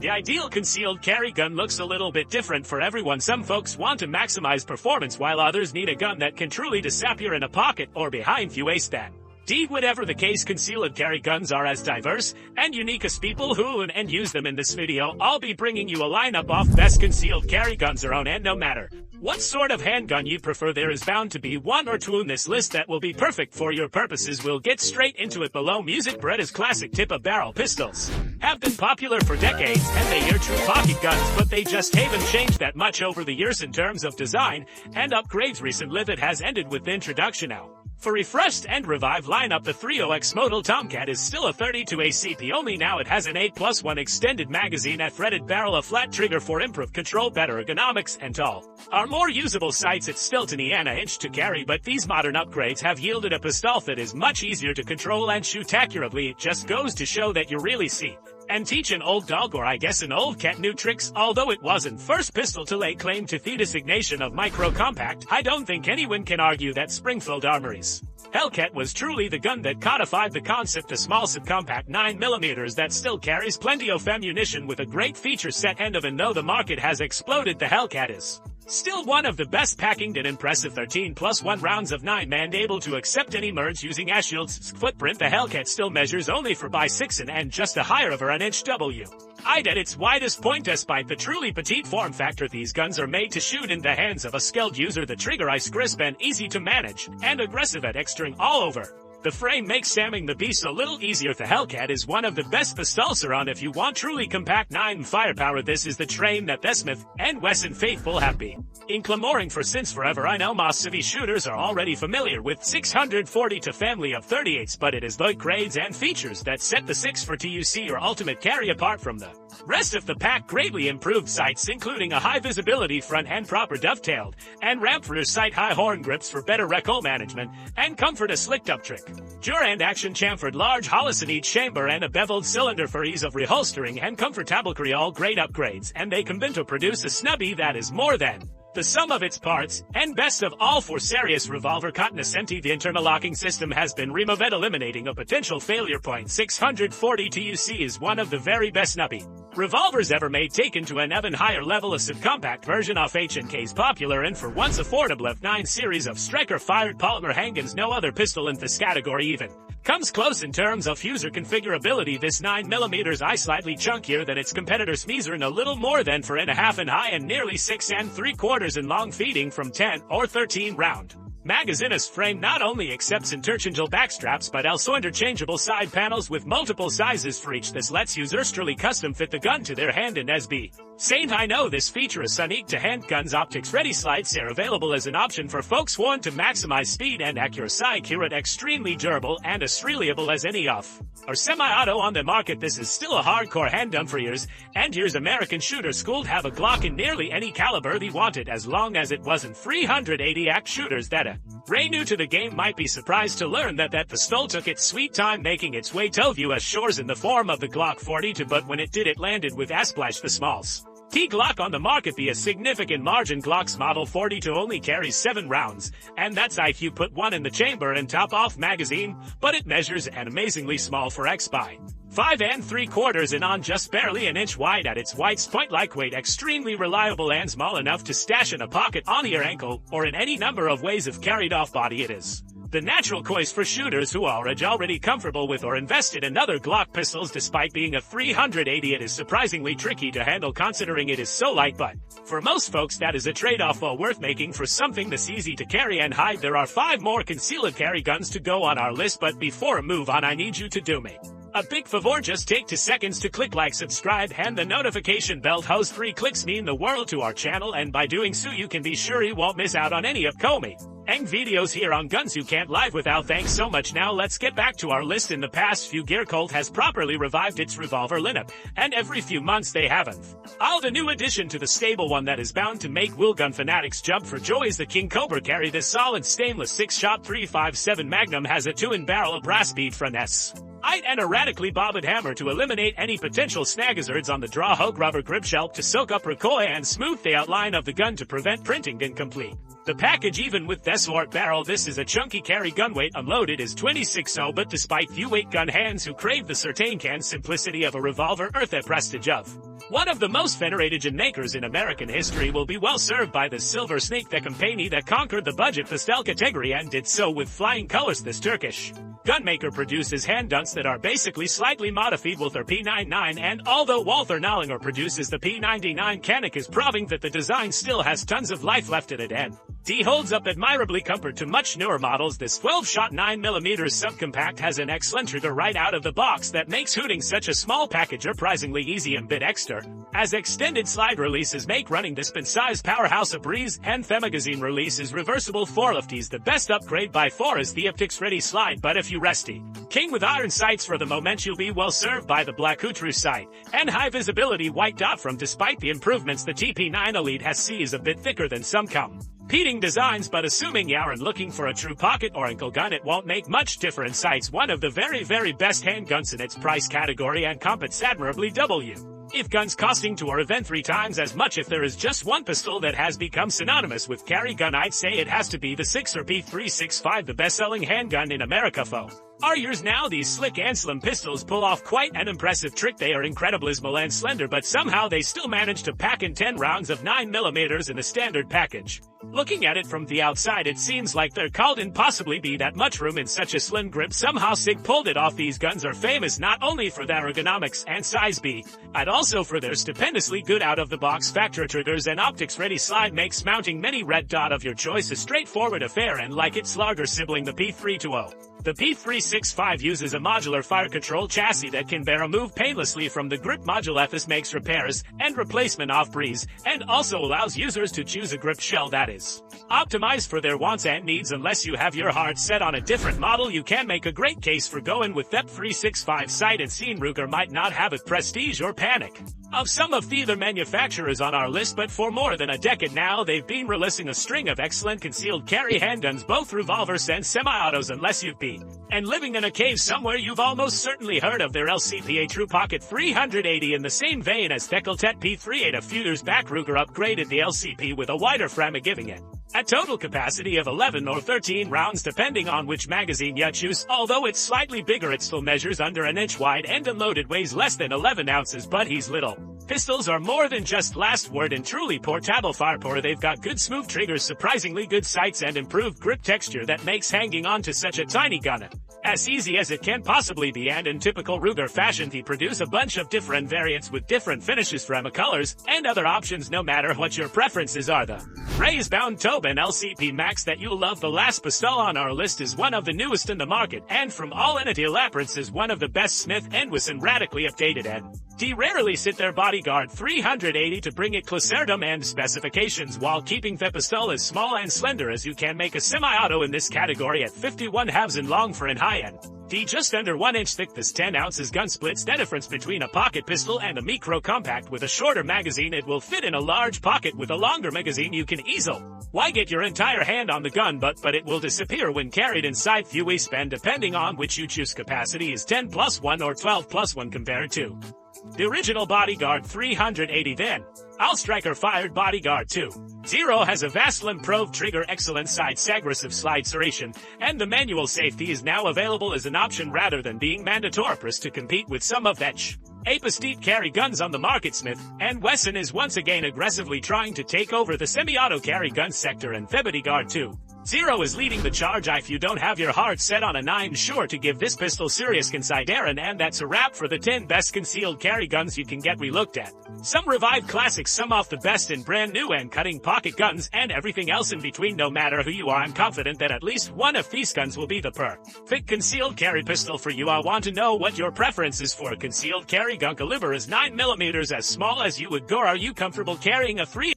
The ideal concealed carry gun looks a little bit different for everyone. Some folks want to maximize performance while others need a gun that can truly disappear in a pocket or behind your waistband. Whatever the case, concealed carry guns are as diverse and unique as people who own and use them. In this video, I'll be bringing you a lineup of best concealed carry guns around, and no matter what sort of handgun you prefer, there is bound to be one or two in this list that will be perfect for your purposes. We'll get straight into it. Below music, Beretta's classic tip-of-barrel pistols have been popular for decades, and they are true pocket guns, but they just haven't changed that much over the years in terms of design and upgrades. Recent living has ended with the introduction now. For refreshed and revived lineup, the 30X model Tomcat is still a 32 ACP only. Now it has an 8+1 extended magazine, a threaded barrel, a flat trigger for improved control, better ergonomics, and all are more usable sights. It's still tiny and an inch to carry, but these modern upgrades have yielded a pistol that is much easier to control and shoot accurately. It just goes to show that you really see and teach an old dog, or I guess an old cat, new tricks. Although it wasn't first pistol to lay claim to the designation of micro-compact, I don't think anyone can argue that Springfield Armory's Hellcat was truly the gun that codified the concept. A small subcompact 9mm that still carries plenty of ammunition with a great feature set. And even though the market has exploded, the Hellcat is still one of the best, packing an impressive 13+1 rounds of 9 and able to accept any merge using a shield's footprint. The Hellcat still measures only 4x6 and just a higher over an inch wide at its widest point. Despite the truly petite form factor, these guns are made to shoot in the hands of a skilled user. The trigger is crisp and easy to manage, and aggressive at extering all over. The frame makes samming the beast a little easier. The Hellcat is one of the best pistols around if you want truly compact 9 firepower. This is the train that the Smith & Wesson faithful have been clamoring for since forever. I know most of you shooters are already familiar with 640 to family of 38s, but it is the grades and features that set the 6 for TUC your ultimate carry apart from the rest of the pack. Greatly improved sights, including a high visibility front and proper dovetailed and ramp rear sight, high horn grips for better recoil management and comfort, a slicked up trick Durand action chamfered large Holocene chamber, and a beveled cylinder for ease of reholstering and comfortable carry. All great upgrades, and they combine to produce a snubby that is more than the sum of its parts. And best of all, for serious revolver cognoscenti, the interlocking system has been removed, eliminating a potential failure point. 640 TUC is one of the very best snubby revolvers ever made, taken to an even higher level. A subcompact version of H&K's popular and for once affordable F9 series of striker-fired polymer handguns. No other pistol in this category even comes close in terms of user configurability. This 9mm is slightly chunkier than its competitors, measuring a little more than 4.5 in high and nearly 6 3/4 in long, feeding from 10 or 13 round Magazina's frame not only accepts interchangeable backstraps but also interchangeable side panels with multiple sizes for each. This lets users truly custom fit the gun to their hand. And SB Saint, I know this feature is unique to handguns. Optics ready slides are available as an option for folks who want to maximize speed and accuracy. Accurate, extremely durable, and as reliable as any off or semi-auto on the market. This is still a hardcore handgun for years and years. American shooters schooled have a Glock in nearly any caliber they wanted, as long as it wasn't 380 ACT shooters that Ray new to the game might be surprised to learn that pistol took its sweet time making its way to U.S. shores in the form of the Glock 42, but when it did, it landed with Asplash the smalls. Glock on the market by a significant margin. Glock's Model 42 only carries 7 rounds, and that's if you put one in the chamber and top off magazine, but it measures an amazingly small 4x by 5 3/4 and on just barely an inch wide at its widest point. Lightweight, extremely reliable, and small enough to stash in a pocket, on your ankle, or in any number of ways if carried off body. It is the natural choice for shooters who are already comfortable with or invested in other Glock pistols. Despite being a 380, it is surprisingly tricky to handle considering it is so light, but for most folks that is a trade-off well worth making for something this easy to carry and hide. There are 5 more concealed carry guns to go on our list, but before I move on, I need you to do me a big favor. Just take 2 seconds to click like, subscribe, and the notification bell. Those 3 clicks mean the world to our channel, and by doing so you can be sure you won't miss out on any upcoming videos here on Guns You Can't Live Without. Thanks so much. Now let's get back to our list. In the past few years, Colt has properly revived its revolver lineup, and every few months they haven't a new addition to the stable. One that is bound to make gun fanatics jump for joy is the King Cobra carry. This solid stainless 6-shot 357 Magnum has a 2-in-barrel brass bead front S and a radically bobbed hammer to eliminate any potential snaggazards on the draw. Hook rubber grip shelf to soak up recoil and smooth the outline of the gun to prevent printing. Incomplete the package even with the sword barrel. This is a chunky carry gun. Weight unloaded is 26.0, but despite few weight gun hands who crave the certain can simplicity of a revolver, earth the prestige of One of the most venerated gun makers in American history will be well served by the Silver Snake, the company that conquered the budget pastel category and did so with flying colors. This Turkish gunmaker produces handguns that are basically slightly modified with their P99, and although Walter Nallinger produces the P99, Canik is proving that the design still has tons of life left in it and D holds up admirably compared to much newer models. This 12-shot 9mm subcompact has an excellent trigger right out of the box that makes shooting such a small package surprisingly easy and bit extra, as extended slide releases make running this bin-sized powerhouse a breeze, and the magazine release is reversible for lefties. The best upgrade by far is the optics ready slide, but if you resty king with iron sights for the moment, you'll be well served by the black true sight and high visibility white dot from. Despite the improvements, the TP9 Elite SC is a bit thicker than some competing designs, but assuming you aren't looking for a true pocket or ankle gun, it won't make much difference. It's one of the very best handguns in its price category and competes admirably. If guns costing 2 or even 3 times as much, if there is just one pistol that has become synonymous with carry gun, I'd say it has to be the Sixer P365, the best-selling handgun in America for years now. These slick and slim pistols pull off quite an impressive trick. They are incredibly small and slender, but somehow they still manage to pack in 10 rounds of 9mm in the standard package. Looking at it from the outside, it seems like there couldn't possibly be that much room in such a slim grip. Somehow SIG pulled it off. These guns are famous not only for their ergonomics and size B, but also for their stupendously good out-of-the-box factor triggers and optics-ready slide. Makes mounting many red dot of your choice a straightforward affair, and like its larger sibling, the P320. The P365 uses a modular fire control chassis that can be removed painlessly from the grip module. This makes repairs and replacement off breeze, and also allows users to choose a grip shell that is optimized for their wants and needs. Unless you have your heart set on a different model, you can make a great case for going with that 365 sight and scene. Ruger might not have a prestige or panic of some of the other manufacturers on our list, but for more than a decade now, they've been releasing a string of excellent concealed carry handguns, both revolvers and semi-autos. Unless you've been and living in a cave somewhere, you've almost certainly heard of their LCPA True Pocket 380. In the same vein as Decoltet P38, a few years back, Ruger upgraded the LCP with a wider frame, giving it a total capacity of 11 or 13 rounds depending on which magazine you choose. Although it's slightly bigger, it still measures under an inch wide and unloaded weighs less than 11 ounces. But these little pistols are more than just last word and truly portable firepower. They've got good smooth triggers, surprisingly good sights, and improved grip texture that makes hanging on to such a tiny gun as easy as it can possibly be. And in typical Ruger fashion, they produce a bunch of different variants with different finishes, from colors and other options. No matter what your preferences are, the raised-bound Tobin LCP Max that you'll love, the last pistol on our list, is one of the newest in the market, and from all initial appearances one of the best. Smith & Wesson radically updated and rarely sit their Bodyguard 380 to bring it closerdom and specifications while keeping the pistol as small and slender as you can. Make a semi-auto in this category at 51 halves and long for an high-end just under 1 inch thick. This 10 ounces gun splits the difference between a pocket pistol and a micro compact. With a shorter magazine, it will fit in a large pocket. With a longer magazine, you can easily get your entire hand on the gun, but it will disappear when carried inside the waistband depending on which you choose. Capacity is 10+1 or 12+1 compared to the original Bodyguard 380. Then All-Striker fired Bodyguard 2.0 has a vastly improved trigger, excellent sights, aggressive slide serration, and the manual safety is now available as an option rather than being mandatory to compete with some of that apostite carry guns on the market. Smith & Wesson is once again aggressively trying to take over the semi-auto carry gun sector, and the Bodyguard 2.0 is leading the charge. If you don't have your heart set on a 9, sure to give this pistol serious consideration. And that's a wrap for the 10 best concealed carry guns you can get. We looked at some revived classics, some of the best in brand new and cutting pocket guns, and everything else in between. No matter who you are, I'm confident that at least one of these guns will be the perfect concealed carry pistol for you. I want to know what your preference is for a concealed carry gun. Caliber is 9mm, as small as you would go. Are you comfortable carrying a 3